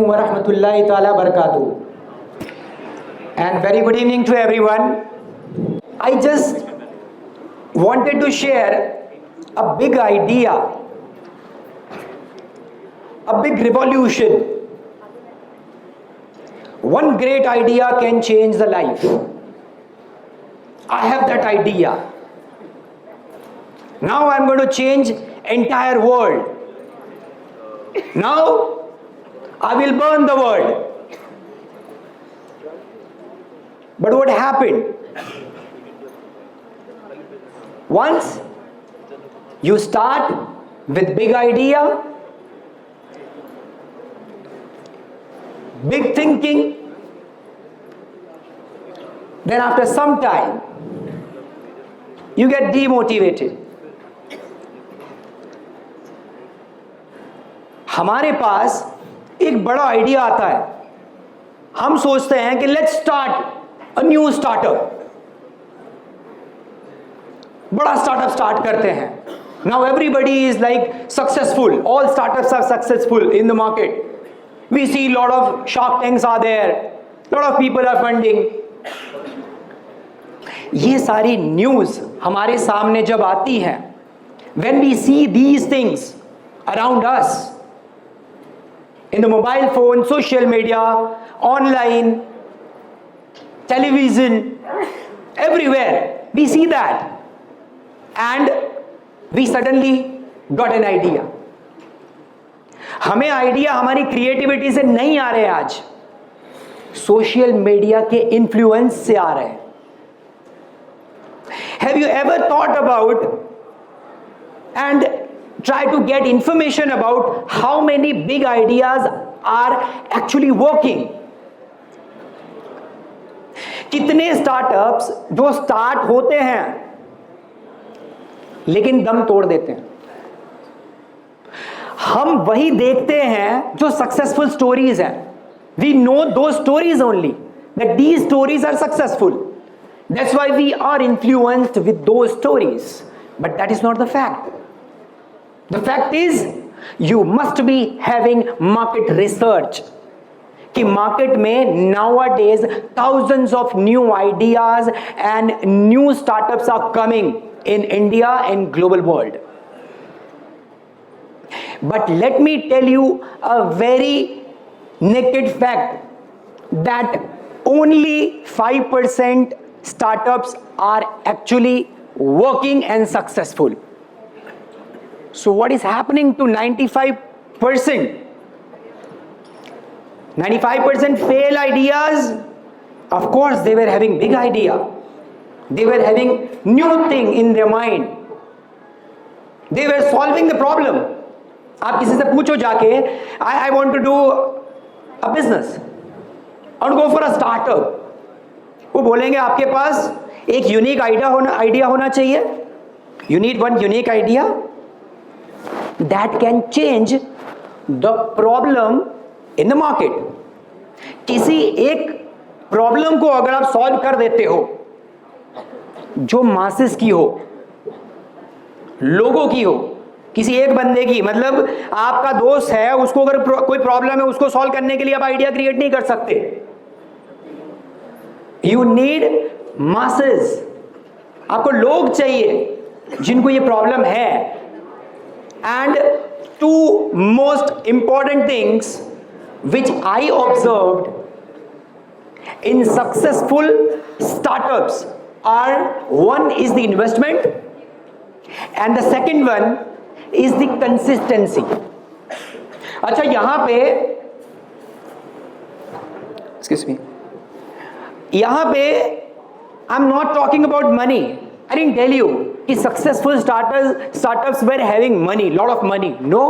alaikum wa rahmatullahi ta'ala barakatuh. And very good evening to everyone. I just wanted to share a big idea, a big revolution. One great idea can change the life. I have that idea. Now I'm going to change entire world. Now I will burn the world. But what happened? Once you start with big idea, big thinking, then after some time you get demotivated. हमारे पास एक बड़ा idea आता है, हम सोचते हैं कि let's start a new startup, बड़ा स्टार्टअप स्टार्ट करते हैं. Now everybody is like successful, all startups are successful in the market. We see lot of shark tanks are there, lot of people are funding. ये सारी news हमारे सामने जब आती है, when we see these things around us, in the mobile phone, social media, online, television, everywhere, we see that. And we suddenly got an idea. हमें idea हमारी creativity से नहीं आ रहे आज, सोशल मीडिया के इन्फ्लुएंस से आ रहे हैं. Have you ever thought about and try to get information about how many big ideas are actually working? कितने स्टार्टअप्स जो स्टार्ट होते हैं लेकिन दम तोड़ देते हैं. हम वही देखते हैं जो सक्सेसफुल स्टोरीज हैं. We know those stories only, that these stories are successful. That's why we are influenced with those stories, but that is not the fact. The fact is, you must be having market research. कि market में nowadays thousands of new ideas and new startups are coming in India and global world. But let me tell you a very naked fact that only 5% startups are actually working and successful. So what is happening to 95%? 95% fail ideas. Of course, they were having big idea. They were having new thing in their mind. They were solving the problem. आप किसी से पूछो जाके, I want to do a business. I want to go for a startup. वो बोलेंगे आपके पास एक unique idea होना चाहिए. You need one unique idea that can change the problem in the market. किसी एक प्रॉब्लम को अगर आप सॉल्व कर देते हो जो मासेस की हो, लोगों की हो, किसी एक बंदे की, मतलब आपका दोस्त है, उसको अगर कोई प्रॉब्लम है, उसको सॉल्व करने के लिए आप आइडिया क्रिएट नहीं कर सकते. You need masses. आपको लोग चाहिए जिनको ये प्रॉब्लम है. And two most important things which I observed in successful startups are, one is the investment and the second one is the consistency. अच्छा, यहां पे excuse me, यहां पे I'm not talking about money. I didn't tell you कि successful startups were having money, lot of money. No,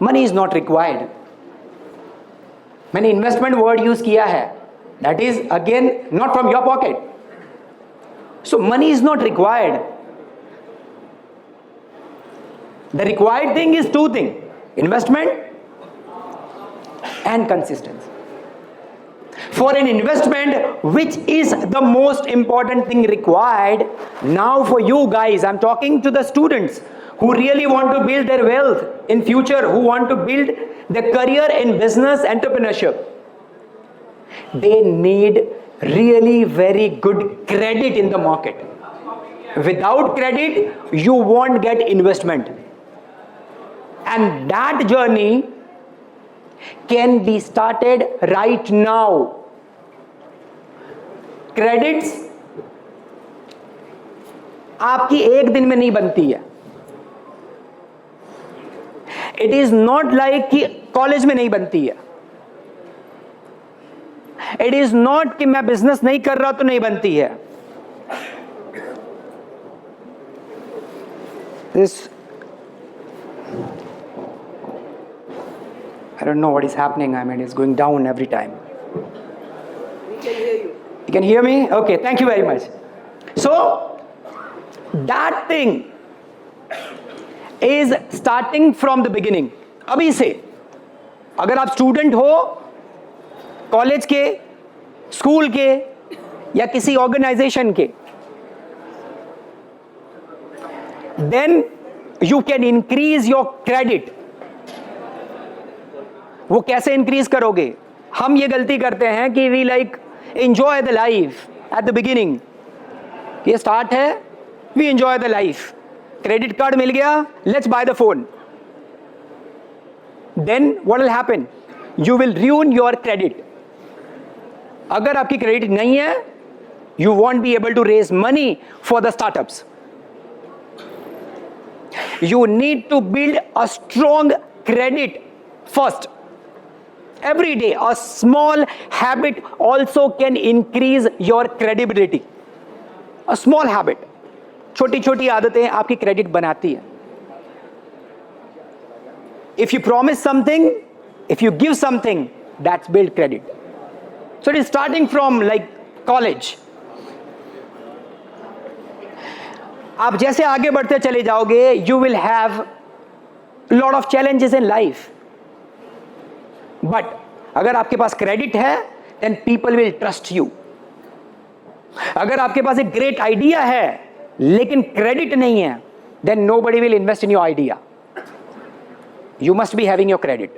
money is not required. मैंने investment word use किया है. That is again not from your pocket. So money is not required. The required thing is two things: investment and consistency. for an investment, which is the most important thing required now for you guys. I'm talking to the students who really want to build their wealth in future, who want to build their career in business entrepreneurship. They need really very good credit in the market. Without credit, you won't get investment. And that journey can be started right now. Credits आपकी एक दिन में नहीं बनती है. It is not like कि college में नहीं बनती है. It is not कि मैं बिजनेस नहीं कर रहा तो नहीं बनती है. This, I don't know what is happening. I mean, it's going down every time. We can hear you. You can hear me? Okay, thank you very much. So, that thing is starting from the beginning. अभी से अगर आप student हो college के, school के या किसी organisation के, then you can increase your credit. वो कैसे इंक्रीज करोगे? हम ये गलती करते हैं कि we like enjoy the life at the beginning. ये स्टार्ट है, we enjoy the life. Credit card मिल गया, let's buy the phone. Then what will happen? You will ruin your credit. अगर आपकी क्रेडिट नहीं है, you won't be able to raise money for the startups. You need to build a strong credit first. Every day, a small habit also can increase your credibility. A small habit. छोटी छोटी आदतें आपकी credit बनाती है. If you promise something, if you give something, that's build credit. So it is starting from like college. आप जैसे आगे बढ़ते चले जाओगे, you will have lot of challenges in life. But अगर आपके पास क्रेडिट है, then people will trust you. अगर आपके पास एक ग्रेट आइडिया है लेकिन क्रेडिट नहीं है, then nobody will invest in your idea. You must be having your credit.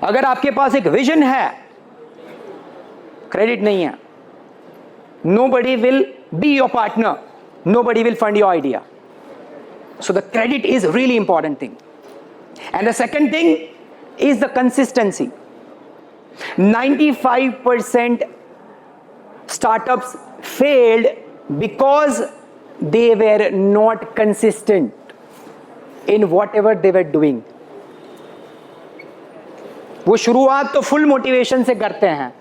अगर आपके पास एक विजन है, क्रेडिट नहीं है, nobody will be your partner. Nobody will fund your idea. So the credit is a really important thing. And the second thing is the consistency. 95% startups failed because they were not consistent in whatever they were doing. वो शुरुआत तो full motivation से करते हैं,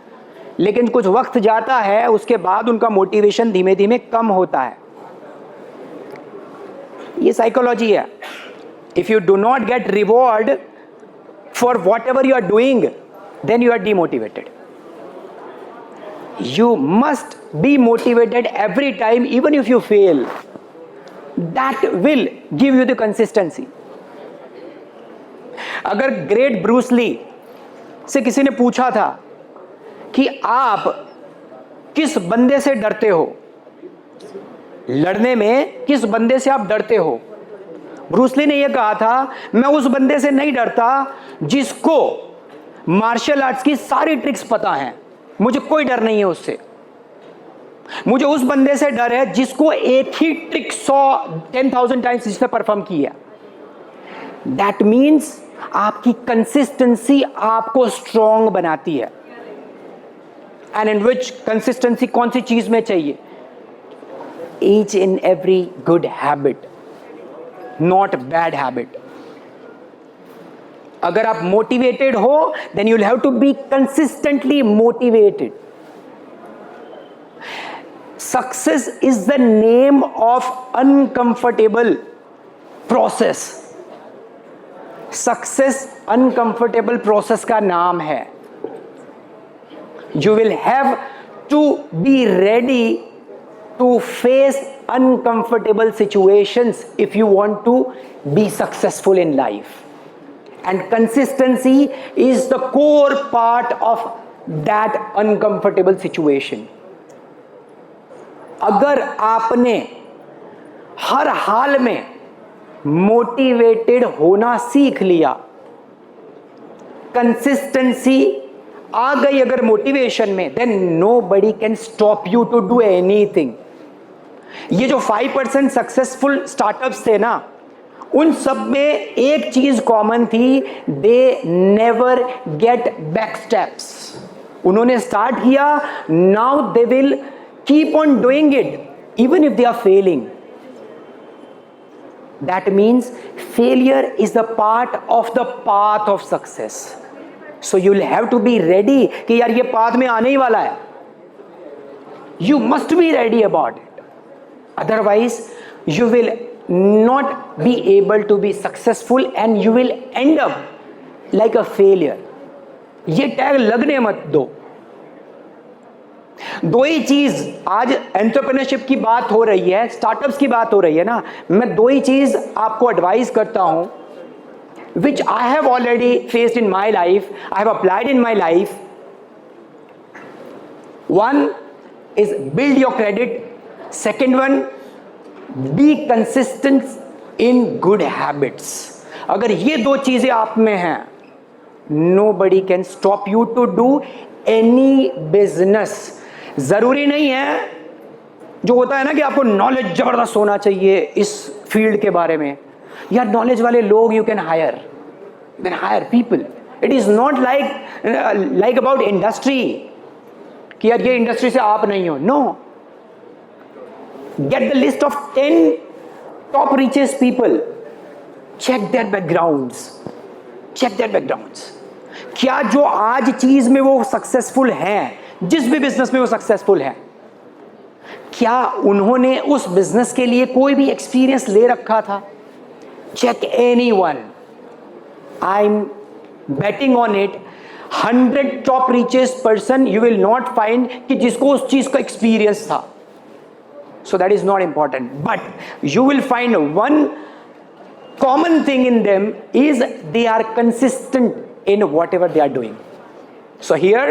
लेकिन कुछ वक्त जाता है, उसके बाद उनका मोटिवेशन धीमे धीमे कम होता है. ये साइकोलॉजी है. If you do not get reward for whatever you are doing, then you are demotivated. You must be motivated every time, even if you fail. That will give you the consistency. अगर great Bruce Lee से किसी ने पूछा था कि आप किस बंदे से डरते हो, लड़ने में किस बंदे से आप डरते हो, ब्रूस ली ने यह कहा था, मैं उस बंदे से नहीं डरता जिसको मार्शल आर्ट्स की सारी ट्रिक्स पता हैं, मुझे कोई डर नहीं है उससे. मुझे उस बंदे से डर है जिसको एक ही ट्रिक 10,000 टाइम्स जिस पे परफॉर्म किया. दैट मीन्स आपकी कंसिस्टेंसी आपको स्ट्रॉन्ग बनाती है. एंड इन विच कंसिस्टेंसी कौन सी चीज में चाहिए? Each and every good habit, not bad habit. अगर आप motivated हो, then you'll have to be consistently motivated. Success is the name of uncomfortable process. Success uncomfortable process का नाम है. You will have to be ready to face uncomfortable situations if you want to be successful in life. And consistency is the core part of that uncomfortable situation. अगर आपने हर हाल में motivated होना सीख लिया, consistency आ गई अगर मोटिवेशन में, then nobody can stop you to do anything. ये जो 5% सक्सेसफुल स्टार्टअप्स थे ना, उन सब में एक चीज कॉमन थी, they never get back steps. उन्होंने स्टार्ट किया, now they will keep on doing it even if they are failing. That means failure is the part of the path of success. So you will have to be ready कि यार ये path में आने ही वाला है. You must be ready about it, otherwise you will not be able to be successful and you will end up like a failure. ये tag लगने मत दो. दो ही चीज, आज एंटरप्रेन्योरशिप की बात हो रही है, स्टार्टअप्स की बात हो रही है ना, मैं दो ही चीज आपको एडवाइस करता हूं, which I have already faced in my life, I have applied in my life. One is build your credit. Second one, be consistent in good habits. अगर ये दो चीजें आप में हैं, nobody can stop you to do any business. जरूरी नहीं है, जो होता है ना कि आपको नॉलेज जबरदस्त होना चाहिए इस फील्ड के बारे में. यार नॉलेज वाले लोग you can hire people. It is not like about industry कि यार ये इंडस्ट्री से आप नहीं हो. No, get the list of 10 top richest people, check their backgrounds. क्या जो आज चीज में वो सक्सेसफुल हैं, जिस भी बिजनेस में वो सक्सेसफुल हैं, क्या उन्होंने उस बिजनेस के लिए कोई भी एक्सपीरियंस ले रखा था? Check anyone. I am betting on it, 100 top richest person you will not find कि जिसको उस चीज का एक्सपीरियंस था. So that is not important, but you will find one common thing in them is they are consistent in whatever they are doing. So here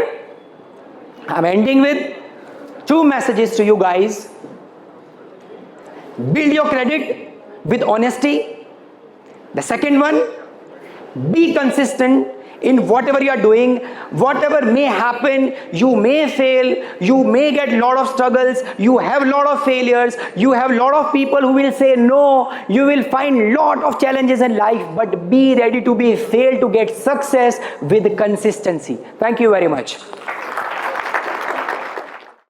I'm ending with two messages to you guys. Build your credit with honesty. The second one, be consistent in whatever you are doing. Whatever may happen, you may fail, you may get lot of struggles, you have lot of failures, you have lot of people who will say no, you will find lot of challenges in life, but be ready to be fail to get success with consistency. Thank you very much.